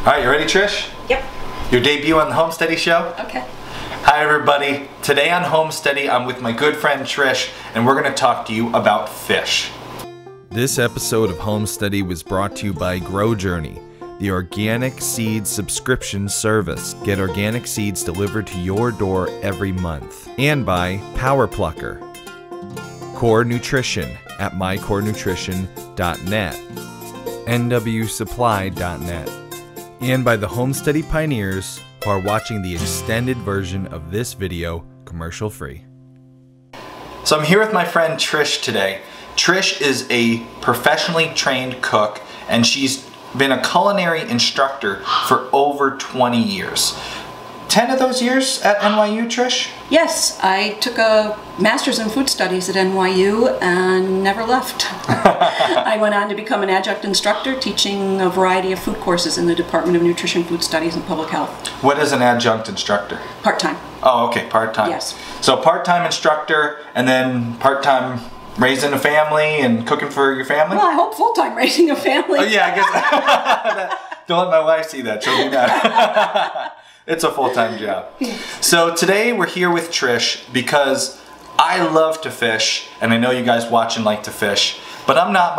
All right, you ready, Trish? Yep. Your debut on the Homesteady Show? Okay. Hi everybody. Today on Homesteady, I'm with my good friend Trish, and we're going to talk to you about fish. This episode of Homesteady was brought to you by Grow Journey, the organic seed subscription service. Get organic seeds delivered to your door every month. And by Power Plucker, Core Nutrition at mycorenutrition.net, nwsupply.net, and by the Homesteady Pioneers, who are watching the extended version of this video commercial free. So I'm here with my friend Trish today. Trish is a professionally trained cook, and she's been a culinary instructor for over 20 years. 10 of those years at NYU, Trish? Yes, I took a master's in food studies at NYU and never left. I went on to become an adjunct instructor, teaching a variety of food courses in the Department of Nutrition, Food Studies, and Public Health. What is an adjunct instructor? Part-time. Oh, okay, part-time. Yes. So part-time instructor, and then part-time raising a family and cooking for your family? Well, I hope full-time raising a family. Oh yeah, I guess. Don't let my wife see that, she'll do that. It's a full-time job. So today we're here with Trish because I love to fish, and I know you guys watching like to fish, but I'm not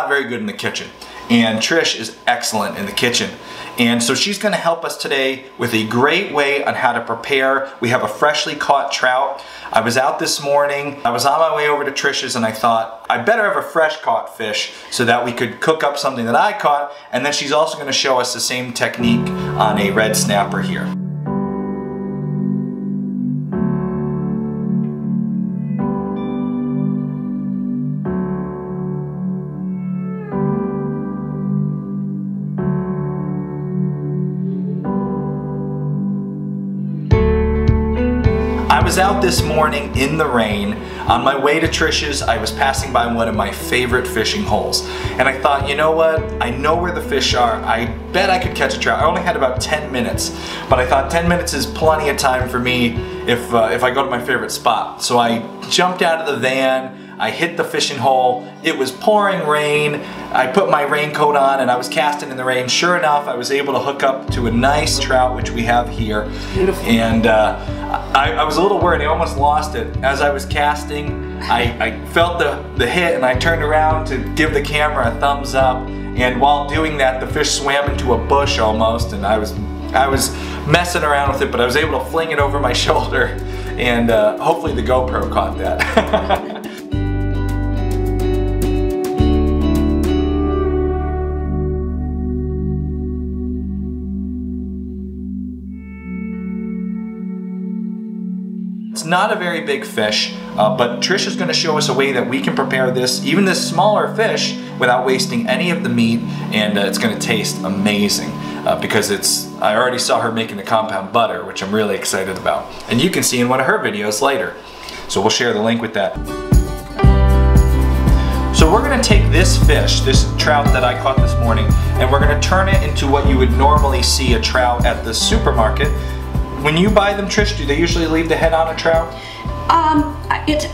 very good in the kitchen. And Trish is excellent in the kitchen. And so she's gonna help us today with a great way on how to prepare. We have a freshly caught trout. I was out this morning, I was on my way over to Trish's, and I thought, I better have a fresh caught fish so that we could cook up something that I caught, and then she's also gonna show us the same technique on a red snapper here. I was out this morning in the rain. On my way to Trish's, I was passing by one of my favorite fishing holes. And I thought, you know what? I know where the fish are. I bet I could catch a trout. I only had about 10 minutes. But I thought 10 minutes is plenty of time for me if I go to my favorite spot. So I jumped out of the van. I hit the fishing hole. It was pouring rain. I put my raincoat on and I was casting in the rain. Sure enough, I was able to hook up to a nice trout, which we have here. Beautiful. And I was a little worried. I almost lost it. As I was casting, I felt the hit, and I turned around to give the camera a thumbs up. And while doing that, the fish swam into a bush almost, and I was messing around with it, but I was able to fling it over my shoulder, and hopefully the GoPro caught that. It's not a very big fish, but Trish is going to show us a way that we can prepare this, even this smaller fish, without wasting any of the meat, and it's going to taste amazing because I already saw her making the compound butter, which I'm really excited about. And you can see in one of her videos later. So we'll share the link with that. So we're going to take this fish, this trout that I caught this morning, and we're going to turn it into what you would normally see a trout at the supermarket. When you buy them, Trish, do they usually leave the head on a trout? It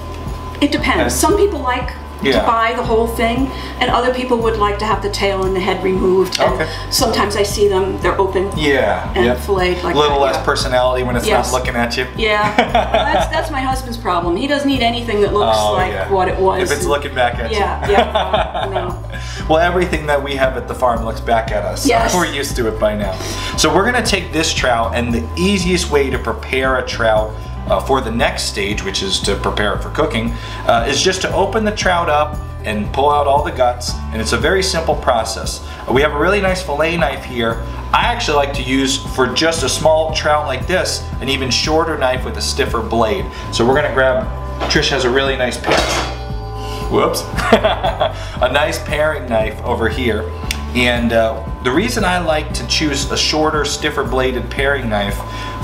depends. Some people like to buy the whole thing, and other people would like to have the tail and the head removed. Okay. And sometimes I see them, they're open and filleted like that. A little less personality when it's not looking at you. Yeah, well, that's my husband's problem. He doesn't eat anything that looks like what it was. If it's looking back at you. Yeah, no. Well, everything that we have at the farm looks back at us. Yes. We're used to it by now. So we're going to take this trout, and the easiest way to prepare a trout for the next stage, which is to prepare it for cooking, is just to open the trout up and pull out all the guts, and it's a very simple process. We have a really nice fillet knife here. I actually like to use, for just a small trout like this, an even shorter knife with a stiffer blade. So we're going to grab, Trish has a really nice a nice paring knife over here. And the reason I like to choose a shorter, stiffer bladed paring knife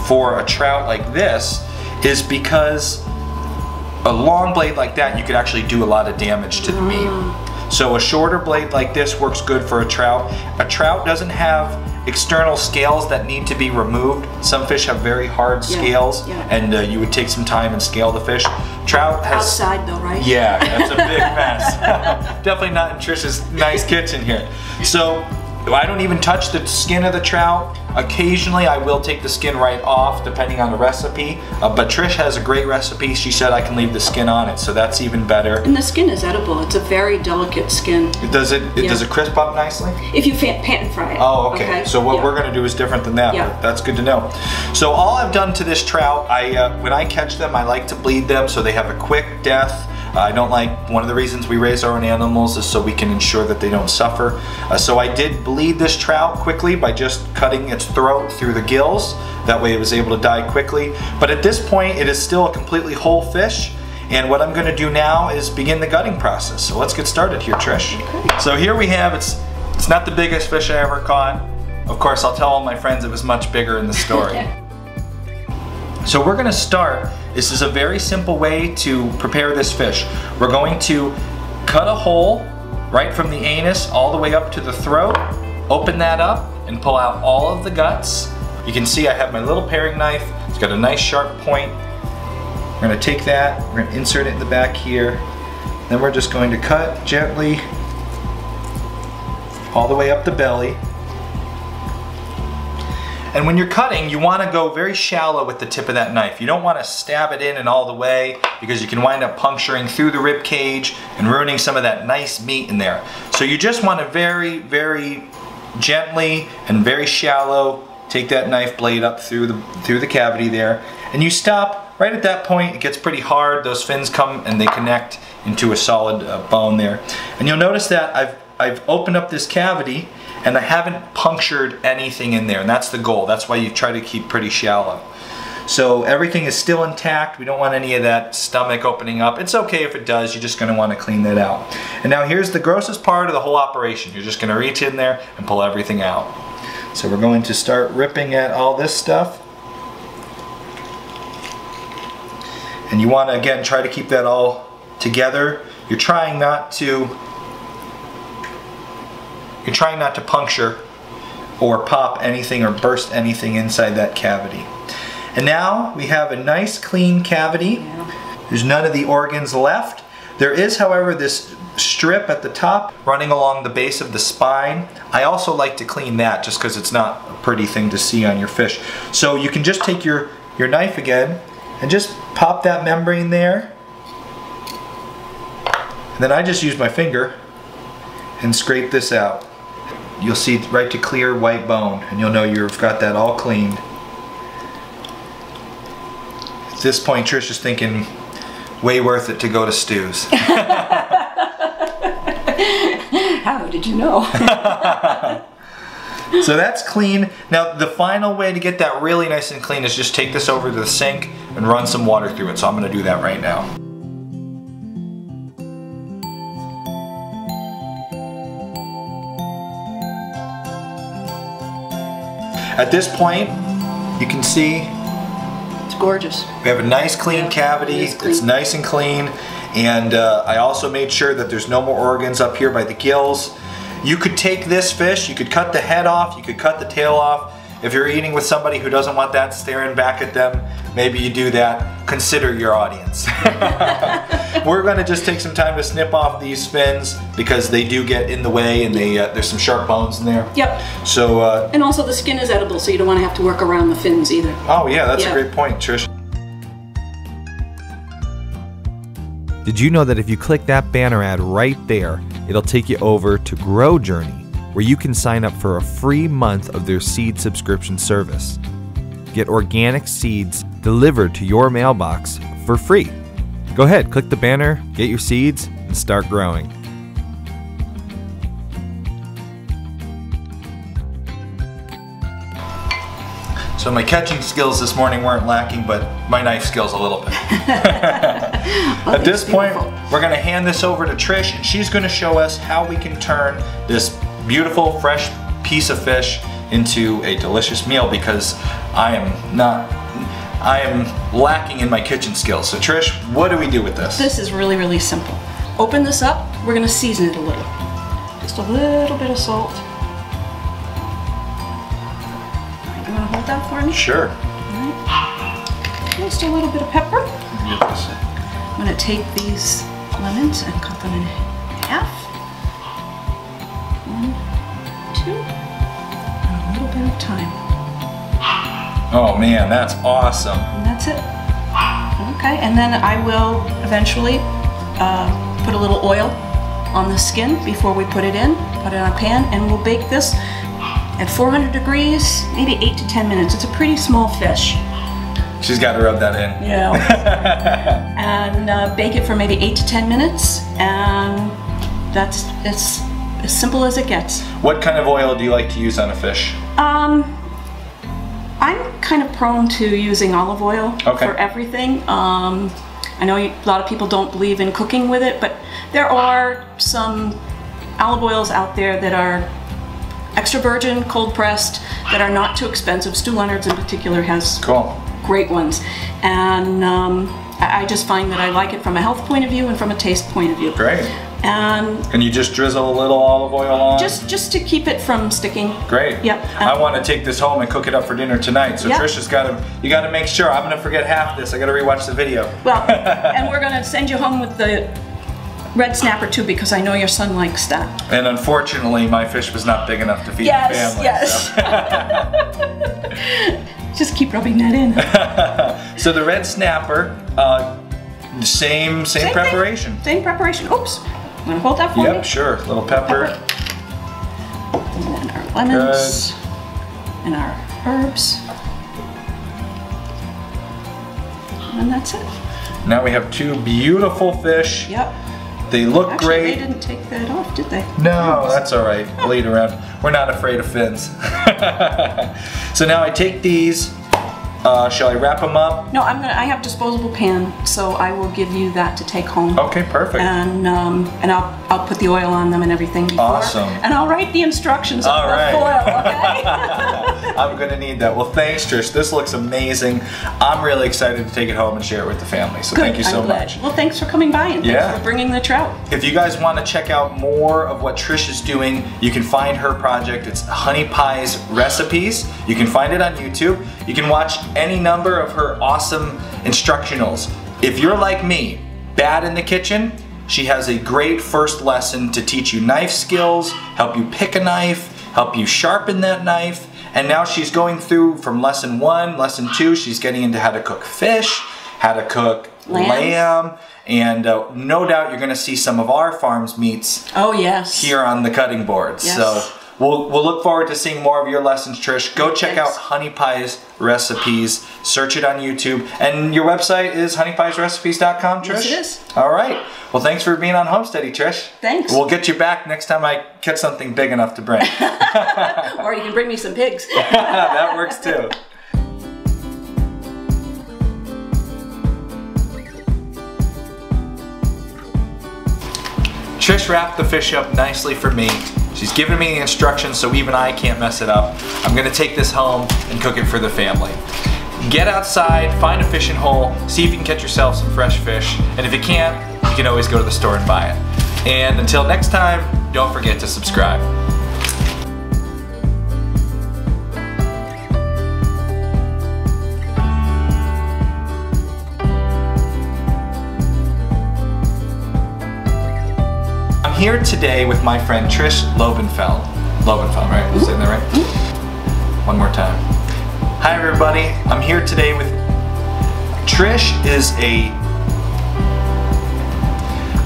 for a trout like this is because a long blade like that, you could actually do a lot of damage to the meat. So a shorter blade like this works good for a trout. A trout doesn't have external scales that need to be removed. Some fish have very hard scales, and you would take some time and scale the fish. Trout has... Outside though, right? Yeah, that's a big mess. Definitely not in Trish's nice kitchen here. So I don't even touch the skin of the trout. Occasionally I will take the skin right off depending on the recipe, but Trish has a great recipe. She said I can leave the skin on it, so that's even better. And the skin is edible. It's a very delicate skin. Does it crisp up nicely? If you pan and fry it. Oh, okay. So what we're gonna do is different than that, but that's good to know. So all I've done to this trout, when I catch them, I like to bleed them so they have a quick death. I don't like, one of the reasons we raise our own animals is so we can ensure that they don't suffer. So I did bleed this trout quickly by just cutting its throat through the gills. That way it was able to die quickly. But at this point, it is still a completely whole fish. And what I'm gonna do now is begin the gutting process. So let's get started here, Trish. Okay. So here we have, it's not the biggest fish I ever caught. Of course, I'll tell all my friends it was much bigger in the story. So we're gonna start, this is a very simple way to prepare this fish. We're going to cut a hole right from the anus all the way up to the throat, open that up and pull out all of the guts. You can see I have my little paring knife. It's got a nice sharp point. We're gonna take that, we're gonna insert it in the back here. Then we're just going to cut gently all the way up the belly. And when you're cutting, you want to go very shallow with the tip of that knife. You don't want to stab it in and all the way because you can wind up puncturing through the rib cage and ruining some of that nice meat in there. So you just want to very, very gently and very shallow take that knife blade up through the cavity there. And you stop right at that point. It gets pretty hard. Those fins come and they connect into a solid bone there. And you'll notice that I've opened up this cavity and I haven't punctured anything in there, and that's the goal. That's why you try to keep pretty shallow. So everything is still intact. We don't want any of that stomach opening up. It's okay if it does, you're just gonna wanna clean that out. And now here's the grossest part of the whole operation. You're just gonna reach in there and pull everything out. So we're going to start ripping at all this stuff. And you wanna, again, try to keep that all together. You're trying not to puncture or pop anything or burst anything inside that cavity. And now we have a nice clean cavity. There's none of the organs left. There is, however, this strip at the top running along the base of the spine. I also like to clean that just because it's not a pretty thing to see on your fish. So you can just take your knife again and just pop that membrane there. And then I just use my finger and scrape this out. You'll see right to clear white bone, and you'll know you've got that all cleaned. At this point, Trish is thinking, way worth it to go to Stu's. How did you know? So that's clean. Now the final way to get that really nice and clean is just take this over to the sink and run some water through it. So I'm gonna do that right now. At this point, you can see it's gorgeous. We have a nice clean cavity. It's nice and clean. And I also made sure that there's no more organs up here by the gills. You could take this fish, you could cut the head off, you could cut the tail off. If you're eating with somebody who doesn't want that staring back at them, maybe you do that. Consider your audience. We're gonna just take some time to snip off these fins because they do get in the way and there's some sharp bones in there. Yep. So. And also the skin is edible, so you don't wanna have to work around the fins either. Oh yeah, that's a great point, Trish. Did you know that if you click that banner ad right there, it'll take you over to Grow Journey, where you can sign up for a free month of their seed subscription service. Get organic seeds delivered to your mailbox for free. Go ahead, click the banner, get your seeds, and start growing. So my catching skills this morning weren't lacking, but my knife skills a little bit. At this point, we're gonna hand this over to Trish, and she's gonna show us how we can turn this beautiful, fresh piece of fish into a delicious meal, because I am lacking in my kitchen skills. So Trish, what do we do with this? This is really, really simple. Open this up, we're gonna season it a little. Just a little bit of salt. You wanna hold that for me? Sure. Alright. Just a little bit of pepper. I'm gonna take these lemons and cut them in half. 1, 2. time. Oh man, that's awesome. And that's it. Okay, and then I will eventually put a little oil on the skin before we put it in. Put it on a pan, and we'll bake this at 400 degrees, maybe 8 to 10 minutes. It's a pretty small fish. She's got to rub that in. Yeah. And bake it for maybe 8 to 10 minutes, and it's as simple as it gets. What kind of oil do you like to use on a fish? I'm kind of prone to using olive oil for everything. I know a lot of people don't believe in cooking with it, but there are some olive oils out there that are extra virgin, cold pressed, that are not too expensive. Stu Leonard's in particular has great ones. And I just find that I like it from a health point of view and from a taste point of view. Great. And you just drizzle a little olive oil on? Just to keep it from sticking. Great. Yep. I want to take this home and cook it up for dinner tonight. So Trisha's you got to make sure. I'm going to forget half this. I got to rewatch the video. Well, and we're going to send you home with the red snapper too, because I know your son likes that. And unfortunately, my fish was not big enough to feed the family. Yes. So. Just keep rubbing that in. So the red snapper, same preparation. Thing. Same preparation. Oops. I'm gonna hold that for me. Yep, sure. A little pepper. And then our lemons. Good. And our herbs. And that's it. Now we have 2 beautiful fish. Yep. They look great. They didn't take that off, did they? No, that's all right. We'll eat around. We're not afraid of fins. So now I take these. Shall I wrap them up? No, I have disposable pan, so I will give you that to take home. Okay, perfect. And I'll put the oil on them and everything before. Awesome. And I'll write the instructions on the foil, okay? I'm gonna need that. Well, thanks, Trish. This looks amazing. I'm really excited to take it home and share it with the family. So thank you so much. Well, thanks for coming by and thanks for bringing the trout. If you guys want to check out more of what Trish is doing, you can find her project. It's Honey Pies Recipes. You can find it on YouTube. You can watch any number of her awesome instructionals. If you're like me, bad in the kitchen, she has a great first lesson to teach you knife skills, help you pick a knife, help you sharpen that knife. And now she's going through from lesson 1, lesson 2, she's getting into how to cook fish, how to cook lamb, and no doubt you're gonna see some of our farm's meats here on the cutting board. So we'll look forward to seeing more of your lessons, Trish. Go check out Honey Pies Recipes. Search it on YouTube. And your website is honeypiesrecipes.com, Trish? Yes, it is. All right. Well, thanks for being on Homesteady, Trish. Thanks. We'll get you back next time I catch something big enough to bring. Or you can bring me some pigs. That works too. Trish wrapped the fish up nicely for me. She's given me the instructions so even I can't mess it up. I'm gonna take this home and cook it for the family. Get outside, find a fishing hole, see if you can catch yourself some fresh fish, and if you can't, you can always go to the store and buy it. And until next time, don't forget to subscribe. I'm here today with my friend Trish Lobenfeld. Lobenfeld, right? Am I saying that right? One more time. Hi everybody, I'm here today with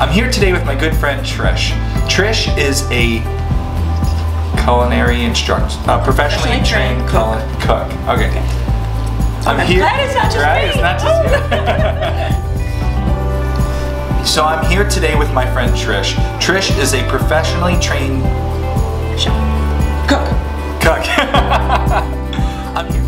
I'm here today with my good friend Trish. Trish is a culinary instructor, professionally trained cook. Okay. I'm here. Glad it's not just me. It's not just you. So I'm here today with my friend Trish. Trish is a professionally trained cook. I'm here.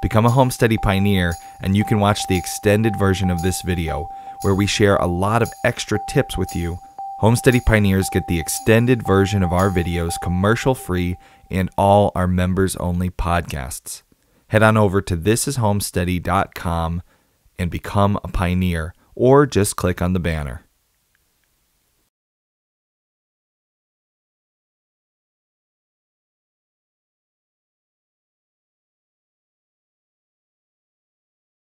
Become a Homesteady Pioneer and you can watch the extended version of this video where we share a lot of extra tips with you. Homesteady Pioneers get the extended version of our videos commercial free and all our members only podcasts. Head on over to thisishomesteady.com and become a pioneer, or just click on the banner.